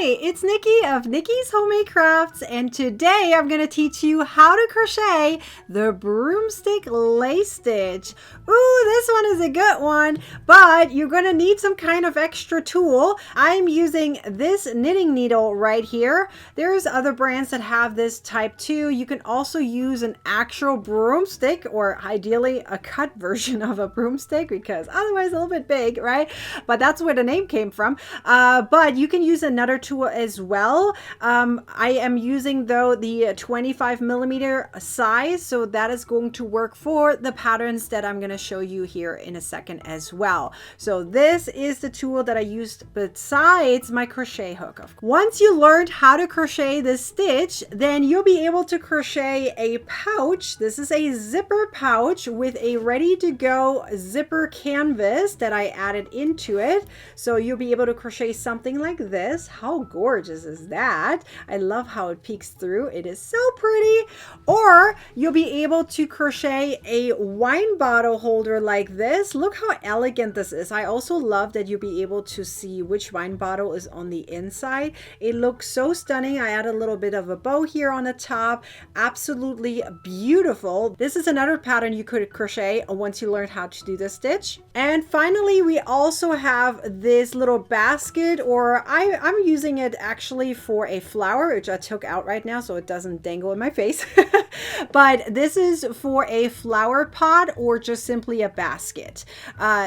Hey, it's Nikki of Nikki's Homemade Crafts, and today I'm going to teach you how to crochet the broomstick lace stitch. Ooh, this one is a good one, but you're going to need some kind of extra tool. I'm using this knitting needle right here. There's other brands that have this type too. You can also use an actual broomstick, or ideally a cut version of a broomstick, because otherwise a little bit big, right? But that's where the name came from. But you can use another tool as well. I am using though the 25 millimeter size, so that is going to work for the patterns that I'm going to show you here in a second as well. So this is the tool that I used besides my crochet hook. Once you learned how to crochet this stitch, then you'll be able to crochet a pouch. This is a zipper pouch with a ready to go zipper canvas that I added into it. So you'll be able to crochet something like this. How gorgeous is that? I love how it peeks through. It is so pretty. Or you'll be able to crochet a wine bottle holder like this. Look how elegant this is. I also love that you'll be able to see which wine bottle is on the inside. It looks so stunning. I add a little bit of a bow here on the top. Absolutely beautiful. This is another pattern you could crochet once you learned how to do this stitch. And finally, we also have this little basket, or I'm using it actually for a flower, which I took out right now so it doesn't dangle in my face. But this is for a flower pot or just simply a basket.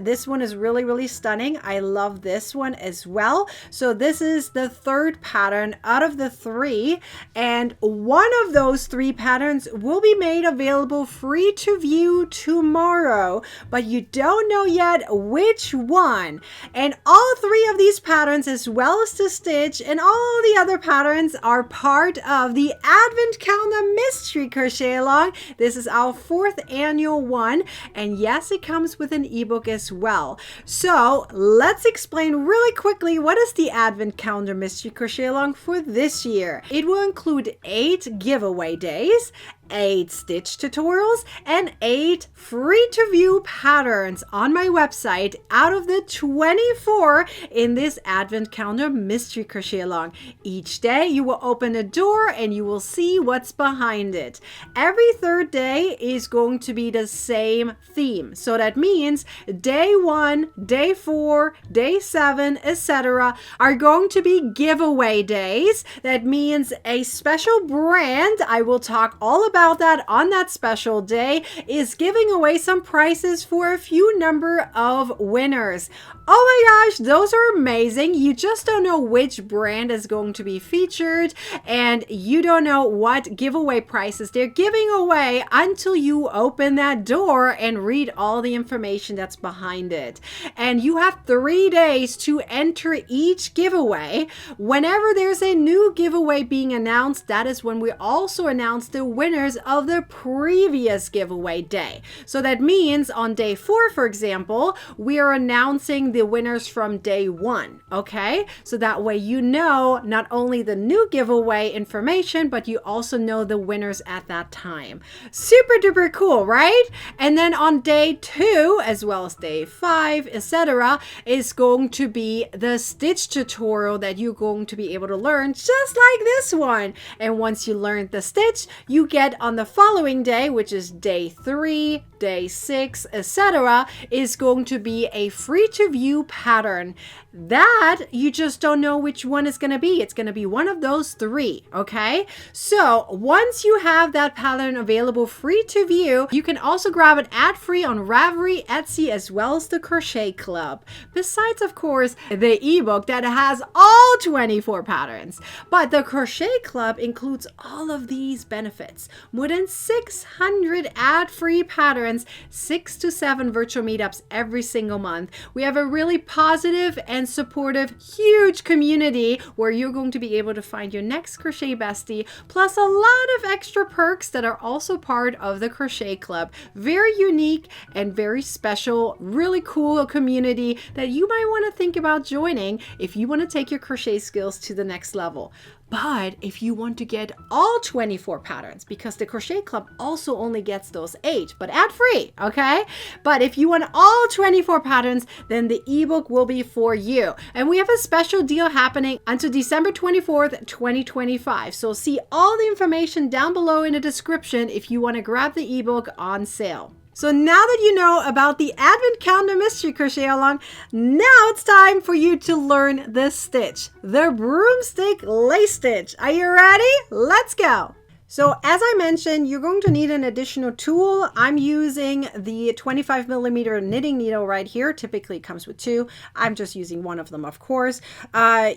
This one is really, really stunning. I love this one as well. So this is the third pattern out of the three, and one of those three patterns will be made available free to view tomorrow, but you don't know yet which one. And all three of these patterns, as well as the stitch and all the other patterns, are part of the Advent Calendar Mystery Crochet Along. This is our fourth annual one, and yes, it comes with an ebook as well. So let's explain really quickly what is the Advent Calendar Mystery Crochet Along for this year. It will include 8 giveaway days, 8 stitch tutorials, and 8 free to view patterns on my website out of the 24 in this Advent Calendar Mystery Crochet Along. Each day you will open a door and you will see what's behind it. Every third day is going to be the same theme. So that means day 1, day 4, day 7, etc. are going to be giveaway days. That means a special brand, I will talk all about that on that special day, is giving away some prizes for a few number of winners. Oh my gosh, those are amazing. You just don't know which brand is going to be featured, and you don't know what giveaway prizes they're giving away until you open that door and read all the information that's behind it. And you have 3 days to enter each giveaway. Whenever there's a new giveaway being announced, that is when we also announce the winners of the previous giveaway day. So that means on day 4, for example, we are announcing the winners from day 1. Okay, so that way you know not only the new giveaway information, but you also know the winners at that time. Super duper cool, right? And then on day 2, as well as day 5, etc., is going to be the stitch tutorial that you're going to be able to learn, just like this one. And once you learn the stitch, you get on the following day, which is day 3, day 6, etc., is going to be a free to view pattern that you just don't know which one is going to be. It's going to be one of those 3. Okay, so once you have that pattern available free to view, you can also grab it ad free on Ravelry, Etsy, as well as the Crochet Club, besides of course the ebook that has all 24 patterns. But the Crochet Club includes all of these benefits: more than 600 ad-free patterns, 6 to 7 virtual meetups every single month. We have a really positive and supportive, huge community where you're going to be able to find your next crochet bestie, plus a lot of extra perks that are also part of the Crochet Club. Very unique and very special, really cool community that you might want to think about joining if you want to take your crochet skills to the next level. But if you want to get all 24 patterns, because the Crochet Club also only gets those 8, but ad-free, okay? But if you want all 24 patterns, then the ebook will be for you. you. And we have a special deal happening until December 24th, 2025. So see all the information down below in the description if you want to grab the ebook on sale. So now that you know about the Advent Calendar Mystery Crochet Along, now it's time for you to learn this stitch, the Broomstick Lace Stitch. Are you ready? Let's go. So as I mentioned, you're going to need an additional tool. I'm using the 25mm knitting needle right here. Typically it comes with two. I'm just using one of them, of course.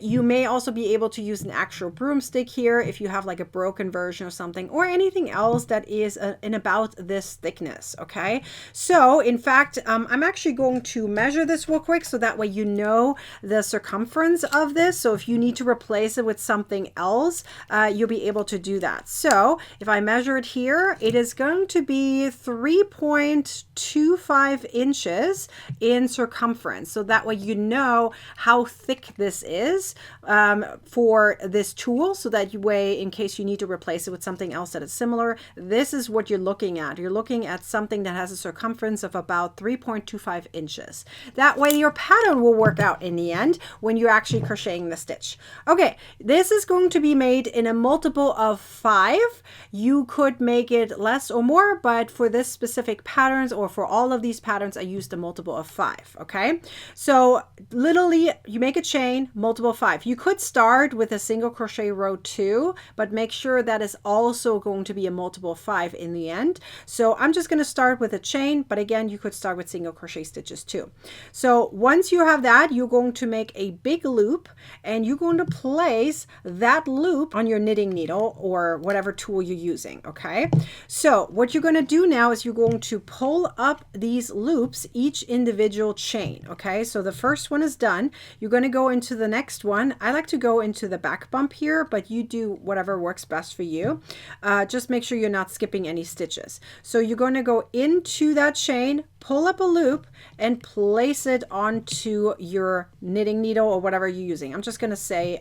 You may also be able to use an actual broomstick here if you have like a broken version or something, or anything else that is in about this thickness, okay? So in fact, I'm actually going to measure this real quick so that way you know the circumference of this. So if you need to replace it with something else, you'll be able to do that. So if I measure it here, it is going to be 3.25 inches in circumference. So that way you know how thick this is for this tool, so that way in case you need to replace it with something else that is similar, this is what you're looking at. You're looking at something that has a circumference of about 3.25 inches. That way your pattern will work out in the end when you're actually crocheting the stitch. Okay, this is going to be made in a multiple of 5. You could make it less or more, but for this specific patterns, or for all of these patterns, I used a multiple of 5. Okay, so literally you make a chain, multiple 5. You could start with a single crochet row 2, but make sure that is also going to be a multiple of 5 in the end. So I'm just going to start with a chain, but again, you could start with single crochet stitches too. So once you have that, you're going to make a big loop, and you're going to place that loop on your knitting needle or whatever tool you're using. Okay, so what you're going to do now is you're going to pull up these loops, each individual chain. Okay, so the first one is done. You're going to go into the next one. I like to go into the back bump here, but you do whatever works best for you. Just make sure you're not skipping any stitches. So you're going to go into that chain, pull up a loop, and place it onto your knitting needle or whatever you're using. I'm just going to say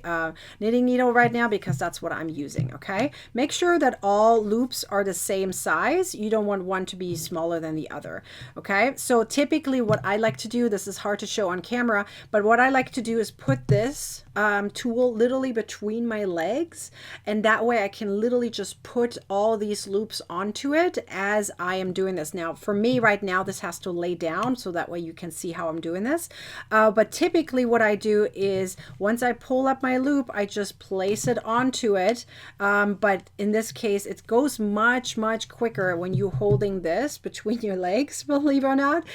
knitting needle right now because that's what I'm using. Okay, make sure that all loops are the same size. You don't want one to be smaller than the other. Okay, so typically what I like to do, this is hard to show on camera, but what I like to do is put this tool literally between my legs, and that way I can literally just put all these loops onto it as I am doing this. Now for me right now, this has to lay down so that way you can see how I'm doing this, but typically what I do is once I pull up my loop, I just place it onto it, but in this case it goes much quicker when you're holding this between your legs, believe it or not,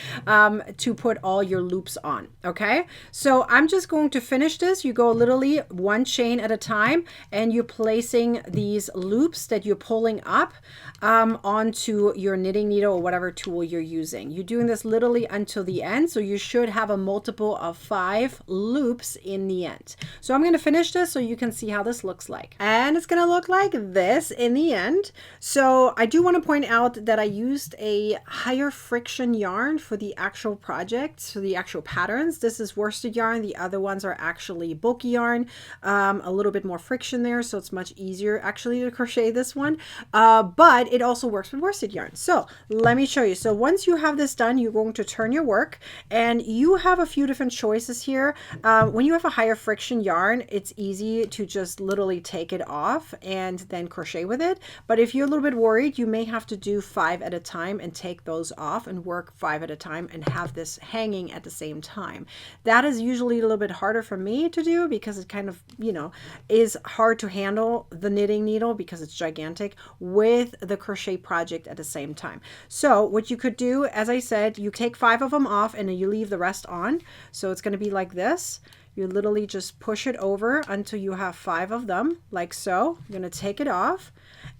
to put all your loops on. Okay, so I'm just going to finish this. You go literally one chain at a time, and you're placing these loops that you're pulling up onto your knitting needle or whatever tool you're using. You're doing this literally until the end, so you should have a multiple of 5 loops in the end. So I'm going to finish this so you can see how this looks like, and it's going to look like this in the end. So I do want to point out that I used a higher friction yarn for the actual projects, for the actual patterns. This is worsted yarn. The other ones are actually bulky yarn, a little bit more friction there, so it's much easier actually to crochet this one, but it also works with worsted yarn. So let me show you. So once you have this done, you're going to turn your work, and you have a few different choices here. When you have a higher friction yarn, it's easy to just literally take it off and then crochet with it, but if you're a little bit worried, you may have to do 5 at a time and take those off and work 5 at a time and have this hanging at the same time. That is usually a little bit harder for me to do because it kind of, you know, is hard to handle the knitting needle because it's gigantic with the crochet project at the same time. So what you could do, as I said, you take 5 of them off and then you leave the rest on. So it's going to be like this. You literally just push it over until you have 5 of them, like so. You're going to take it off,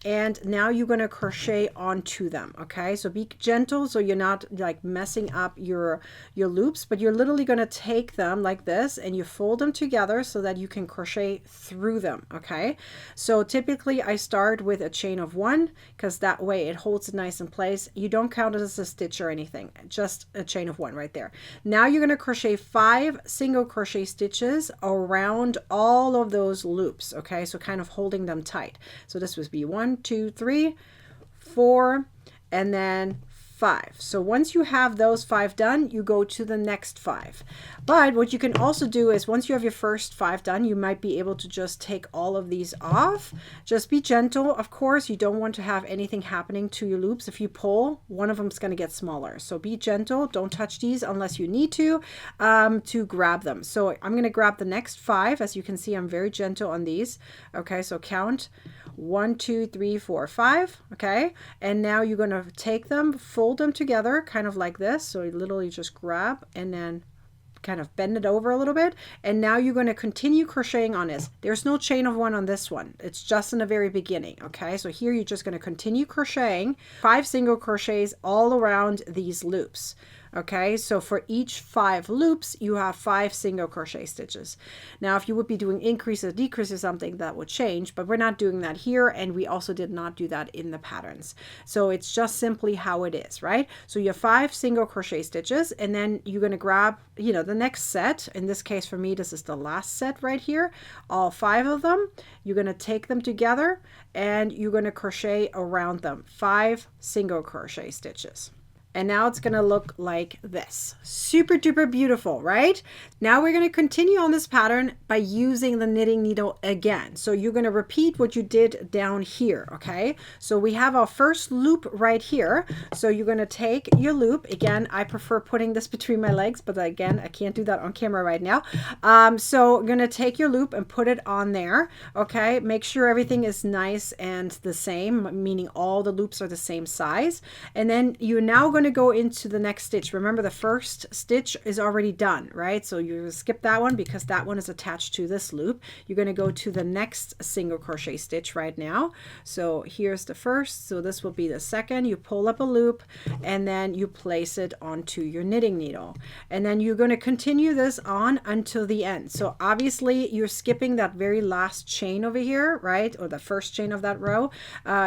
and now you're going to crochet onto them. Okay, so be gentle so you're not like messing up your loops, but you're literally going to take them like this and you fold them together so that you can crochet through them. Okay, so typically I start with a chain of 1 because that way it holds it nice in place. You don't count it as a stitch or anything, just a chain of 1 right there. Now you're going to crochet 5 single crochet stitches around all of those loops. Okay, so kind of holding them tight. So this would be 1, 2, 3, 4, and then 5. So once you have those 5 done, you go to the next 5. But what you can also do is once you have your first 5 done, you might be able to just take all of these off. Just be gentle. Of course, you don't want to have anything happening to your loops. If you pull, one of them is going to get smaller. So be gentle. Don't touch these unless you need to grab them. So I'm going to grab the next 5. As you can see, I'm very gentle on these. Okay, so count 1, 2, 3, 4, 5. Okay, and now you're going to take them, fold them together kind of like this. So you literally just grab and then kind of bend it over a little bit, and now you're going to continue crocheting on this. There's no chain of 1 on this one. It's just in the very beginning. Okay, so here you're just going to continue crocheting 5 single crochets all around these loops. Okay, so for each 5 loops, you have 5 single crochet stitches. Now, if you would be doing increase or decrease or something, that would change, but we're not doing that here, and we also did not do that in the patterns. So it's just simply how it is, right? So you have 5 single crochet stitches, and then you're going to grab, you know, the next set. In this case, for me, this is the last set right here. All 5 of them, you're going to take them together, and you're going to crochet around them. 5 single crochet stitches. And now it's going to look like this. Super duper beautiful, right? Now we're going to continue on this pattern by using the knitting needle again. So you're going to repeat what you did down here, okay? So we have our first loop right here. So you're going to take your loop. Again, I prefer putting this between my legs, but again, I can't do that on camera right now. So you're going to take your loop and put it on there, okay? Make sure everything is nice and the same, meaning all the loops are the same size. And then you're now going to go into the next stitch. Remember, the first stitch is already done, right? So you skip that one because that one is attached to this loop. You're going to go to the next single crochet stitch right now. So here's the first, so this will be the second. You pull up a loop and then you place it onto your knitting needle, and then you're going to continue this on until the end. So obviously you're skipping that very last chain over here, right? Or the first chain of that row.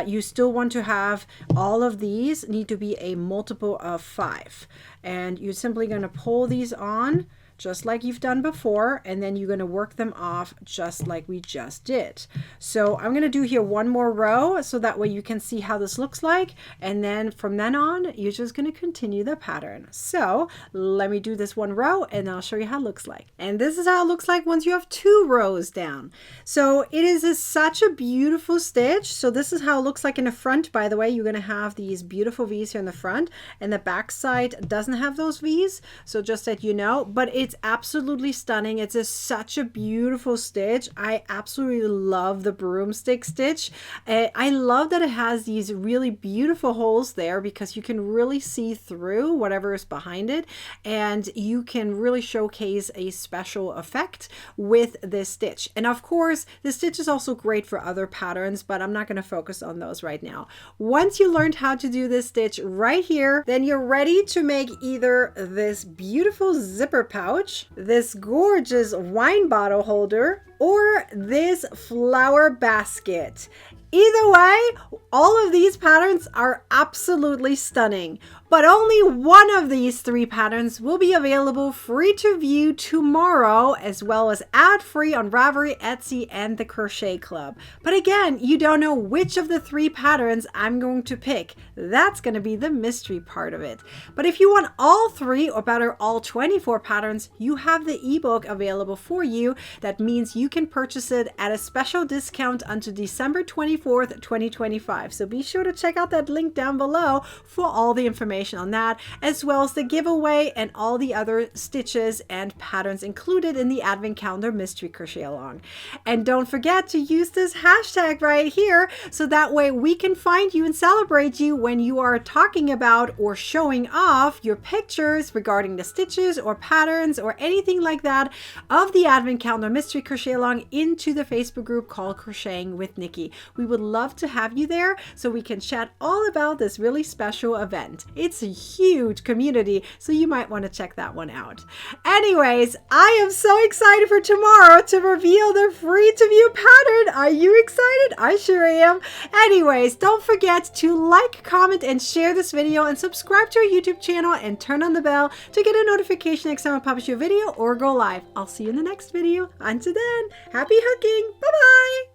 You still want to have all of these need to be a multiple of 5, and you're simply going to pull these on just like you've done before, and then you're going to work them off just like we just did. So I'm going to do here one more row so that way you can see how this looks like, and then from then on you're just going to continue the pattern. So let me do this one row and I'll show you how it looks like. And this is how it looks like once you have 2 rows down. So it is such a beautiful stitch. So this is how it looks like in the front. By the way, you're going to have these beautiful V's here in the front, and the back side doesn't have those V's, so just that you know, but it's absolutely stunning. It's such a beautiful stitch. I absolutely love the broomstick stitch. I love that it has these really beautiful holes there because you can really see through whatever is behind it, and you can really showcase a special effect with this stitch. And of course, this stitch is also great for other patterns, but I'm not going to focus on those right now. Once you learned how to do this stitch right here, then you're ready to make either this beautiful zipper pouch, this gorgeous wine bottle holder, or this flower basket. Either way, all of these patterns are absolutely stunning, but only one of these 3 patterns will be available free to view tomorrow, as well as ad-free on Ravelry, Etsy, and the Crochet Club. But again, you don't know which of the 3 patterns I'm going to pick. That's going to be the mystery part of it. But if you want all 3, or better, all 24 patterns, you have the ebook available for you. That means you can purchase it at a special discount until December 24th, 2025. So be sure to check out that link down below for all the information on that, as well as the giveaway and all the other stitches and patterns included in the Advent Calendar Mystery Crochet Along. And don't forget to use this hashtag right here so that way we can find you and celebrate you when you are talking about or showing off your pictures regarding the stitches or patterns or anything like that of the Advent Calendar Mystery Crochet Along into the Facebook group called Crocheting with Nikki. We would love to have you there so we can chat all about this really special event. It's a huge community, so you might want to check that one out. Anyways, I am so excited for tomorrow to reveal the free to view pattern. Are you excited? I sure am. Anyways, don't forget to like, comment, and share this video, and subscribe to our YouTube channel and turn on the bell to get a notification next time I publish a video or go live. I'll see you in the next video. Until then, happy hooking. Bye-bye.